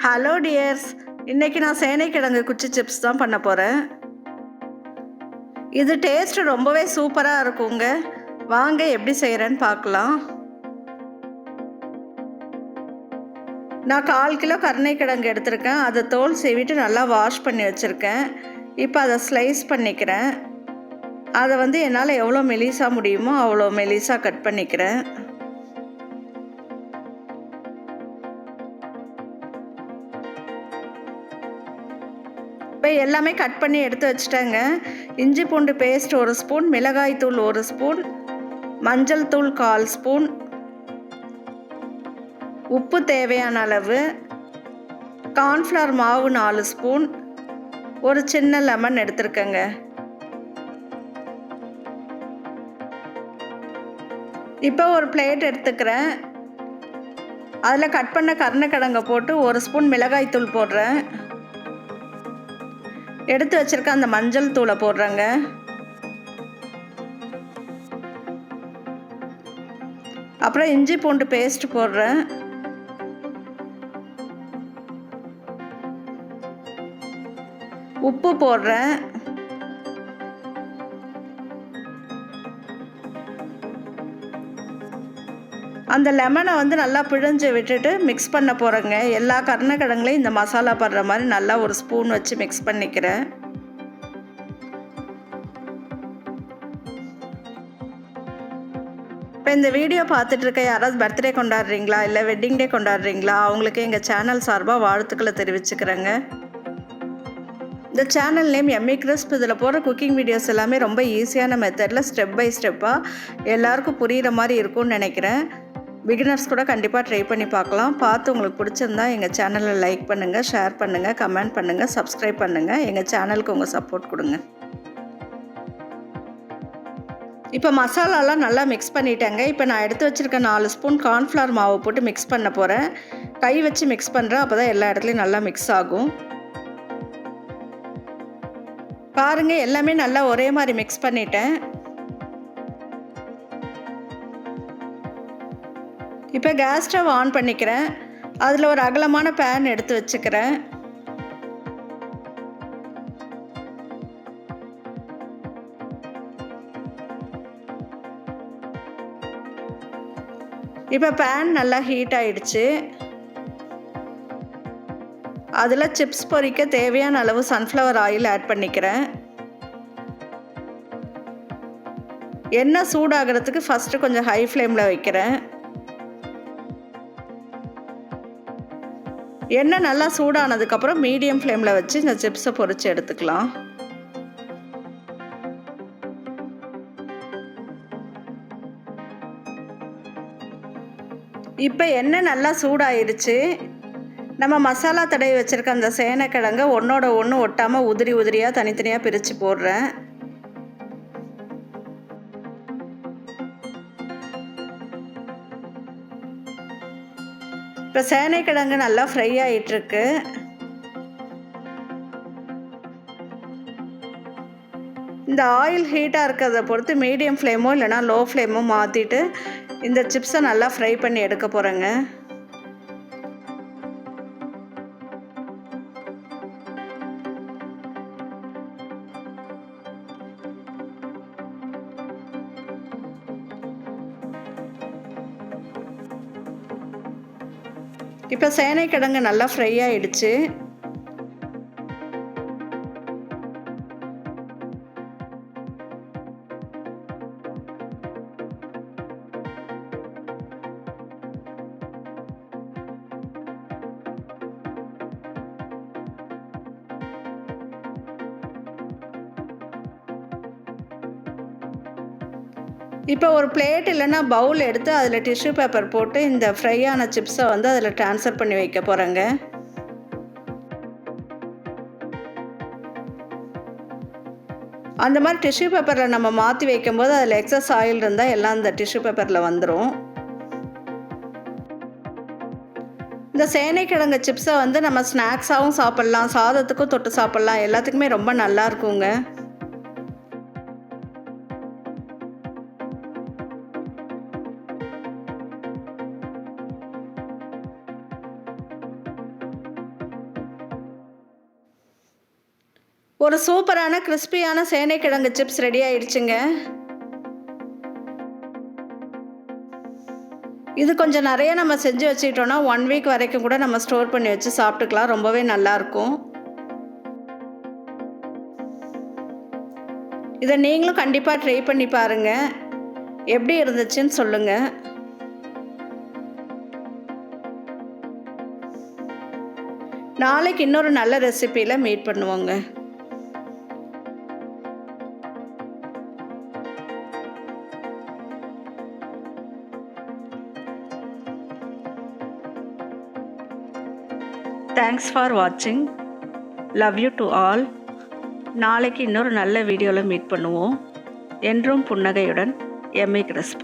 Hello tears, இன்றைக்கி நான் சேனைக்கிழங்கு குச்சி சிப்ஸ் தான் பண்ண போகிறேன். இது டேஸ்ட்டு ரொம்பவே சூப்பராக இருக்குங்க. வாங்க எப்படி செய்கிறேன்னு பார்க்கலாம். நான் 1/4 கிலோ கருணை கிழங்கு எடுத்திருக்கேன். அதை தோல் சீவிட்டு நல்லா வாஷ் பண்ணி வச்சுருக்கேன். இப்போ அதை ஸ்லைஸ் பண்ணிக்கிறேன். அதை என்னால் எவ்வளோ மெலிசாக முடியுமோ அவ்வளோ மெலிசாக கட் பண்ணிக்கிறேன். இப்போ எல்லாமே கட் பண்ணி எடுத்து வச்சுட்டேங்க. இஞ்சி பூண்டு பேஸ்ட் 1 ஸ்பூன், மிளகாய் தூள் 1 ஸ்பூன், மஞ்சள் தூள் 1/4 ஸ்பூன், உப்பு தேவையான அளவு, கார்ன்ஃப்ளவர் மாவு 4 ஸ்பூன், ஒரு சின்ன லெமன் எடுத்துருக்கேங்க. இப்போ ஒரு பிளேட் எடுத்துக்கிறேன். அதில் கட் பண்ண கருணைக்கிழங்கை போட்டு 1 ஸ்பூன் மிளகாய் தூள் போடுறேன். எடுத்து வச்சிருக்க அந்த மஞ்சள் தூளை போடுறேங்க. அப்புறம் இஞ்சி பூண்டு பேஸ்ட் போடுறேன். உப்பு போடுறேன். அந்த லெமனை நல்லா பிழிஞ்சு விட்டுட்டு மிக்ஸ் பண்ண போகிறேங்க. எல்லா கருணைக்கிழங்குலையும் இந்த மசாலா படுற மாதிரி நல்லா ஒரு ஸ்பூன் வச்சு மிக்ஸ் பண்ணிக்கிறேன். இப்போ இந்த வீடியோ பார்த்துட்டு இருக்க யாராவது பர்த்டே கொண்டாடுறீங்களா, இல்லை வெட்டிங் டே கொண்டாடுறீங்களா, அவங்களுக்கு எங்கள் சேனல் சார்பாக வாழ்த்துக்களை தெரிவிச்சுக்கிறேங்க. இந்த சேனல் நேம் எம்மி கிறிஸ்ப். இதில் போகிற குக்கிங் வீடியோஸ் எல்லாமே ரொம்ப ஈஸியான மெத்தடில் ஸ்டெப் பை ஸ்டெப்பாக எல்லாருக்கும் புரிகிற மாதிரி இருக்கும்னு நினைக்கிறேன். பிகினர்ஸ் கூட கண்டிப்பாக ட்ரை பண்ணி பார்க்கலாம். பார்த்து உங்களுக்கு பிடிச்சிருந்தா எங்கள் சேனலை லைக் பண்ணுங்கள், ஷேர் பண்ணுங்கள், கமெண்ட் பண்ணுங்கள், சப்ஸ்கிரைப் பண்ணுங்கள். எங்கள் சேனலுக்கு உங்கள் சப்போர்ட் கொடுங்க. இப்போ மசாலாலாம் நல்லா மிக்ஸ் பண்ணிட்டேங்க. இப்போ நான் எடுத்து வச்சுருக்க 4 ஸ்பூன் கார்ன்ஃப்ளவர் மாவு போட்டு மிக்ஸ் பண்ண போகிறேன். கை வச்சு மிக்ஸ் பண்ணுறேன், அப்போ தான் எல்லா இடத்துலையும் நல்லா மிக்ஸ் ஆகும். பாருங்கள், எல்லாமே நல்லா ஒரே மாதிரி மிக்ஸ் பண்ணிட்டேன். இப்போ கேஸ் ஸ்டவ் ஆன் பண்ணிக்கிறேன். அதில் ஒரு அகலமான பேன் எடுத்து வச்சுக்கிறேன். இப்போ பேன் நல்லா ஹீட் ஆயிடுச்சு. அதில் சிப்ஸ் பொரிக்க தேவையான அளவு சன்ஃப்ளவர் ஆயில் ஆட் பண்ணிக்கிறேன். எண்ணெய் சூடாகிறதுக்கு ஃபஸ்ட்டு கொஞ்சம் ஹை ஃப்ளேமில் வைக்கிறேன். எண்ணெய் நல்லா சூடானதுக்கப்புறம் மீடியம் ஃப்ளேமில் வச்சு இந்த சிப்ஸை பொரித்து எடுத்துக்கலாம். இப்போ எண்ணெய் நல்லா சூடாயிருச்சு. நம்ம மசாலா தடவி வச்சுருக்க அந்த சேனைக்கிழங்கை ஒன்றோட ஒன்று ஒட்டாமல் உதிரி உதிரியாக தனித்தனியாக பிரித்து போடுறேன். இப்போ சேனைக்கிழங்கு நல்லா ஃப்ரை ஆகிட்டுருக்கு. இந்த ஆயில் ஹீட்டாக இருக்கிறத பொறுத்து மீடியம் ஃப்ளேமோ இல்லைனா லோ ஃப்ளேமோ மாற்றிட்டு இந்த சிப்ஸை நல்லா ஃப்ரை பண்ணி எடுக்க போகிறேங்க. இப்போ சேனைக்கிழங்கு நல்லா ஃப்ரை ஆகிடுச்சு. இப்போ ஒரு பிளேட் இல்லைன்னா பவுல் எடுத்து அதில் டிஷ்யூ பேப்பர் போட்டு இந்த ஃப்ரை ஆன சிப்ஸை அதில் ட்ரான்ஸ்ஃபர் பண்ணி வைக்க போகிறேங்க. அந்த மாதிரி டிஷ்யூ பேப்பரில் நம்ம மாற்றி வைக்கும்போது அதில் எக்ஸஸ் ஆயில் இருந்தால் எல்லாம் இந்த டிஷ்யூ பேப்பரில் வந்துடும். இந்த சேனைக்கிழங்கு சிப்ஸை நம்ம ஸ்நாக்ஸாகவும் சாப்பிட்லாம், சாதத்துக்கும் தொட்டு சாப்பிட்லாம், எல்லாத்துக்குமே ரொம்ப நல்லா இருக்குங்க. ஒரு சூப்பரான கிறிஸ்பியான சேனைக்கிழங்கு சிப்ஸ் ரெடி ஆயிடுச்சுங்க. இது கொஞ்சம் நிறைய நம்ம செஞ்சு வச்சுக்கிட்டோன்னா 1 வீக் வரைக்கும் கூட நம்ம ஸ்டோர் பண்ணி வச்சு சாப்பிட்டுக்கலாம். ரொம்பவே நல்லாயிருக்கும். இதை நீங்களும் கண்டிப்பாக ட்ரை பண்ணி பாருங்கள். எப்படி இருந்துச்சுன்னு சொல்லுங்கள். நாளைக்கு இன்னொரு நல்ல ரெசிபியில் மீட் பண்ணுவோங்க. தேங்க்ஸ் ஃபார் வாட்சிங். Love you to all. நாளைக்கு இன்னொரு நல்ல வீடியோவில் மீட் பண்ணுவோம். என்றும் புன்னகையுடன் எம்ஏ கிறிஸ்ப்.